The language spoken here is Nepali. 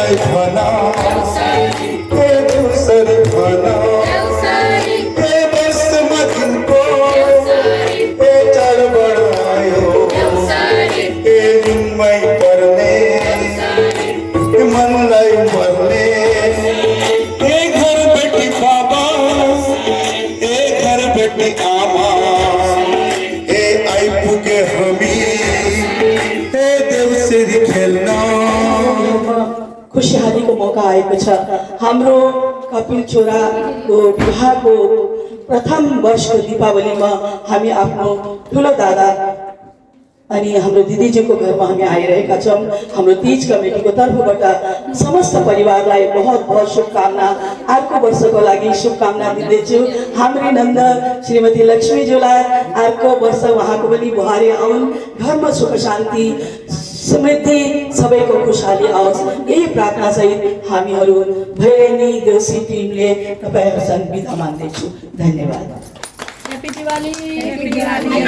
मनलाई भना हे देउसरी भना हे वर्षमा दिनको हे चाडबाड आयो हे दिनमै पर्ने हे मनलाई मर्ने हे घर बेटी बाबा हे घर बेटी आमा हे आइपुगे हामी हे देउसरी खेल्न खुसियालीको मौका आएको छ। हाम्रो कपिल छोराको विवाहको प्रथम वर्षको दीपावलीमा हामी आफ्नो ठुलो दादा अनि हाम्रो दिदीजीको घरमा हामी आइरहेका छौँ। हाम्रो तीज कमिटीको तर्फबाट समस्त परिवारलाई बहुत बहुत शुभकामना, अर्को वर्षको लागि शुभकामना दिँदैछु। हाम्री नन्द श्रीमती लक्ष्मीज्यूलाई अर्को वर्ष उहाँको पनि बुहारी आउन्, घरमा सुख शान्ति समृद्धि सबैको खुशहाली आओस्, यही प्रार्थना सहित हामीहरू भैरनी देउसी टिमले तपाईहरुसँग बिदा माग्दैछु। धन्यवाद। Happy Diwali! Happy Diwali!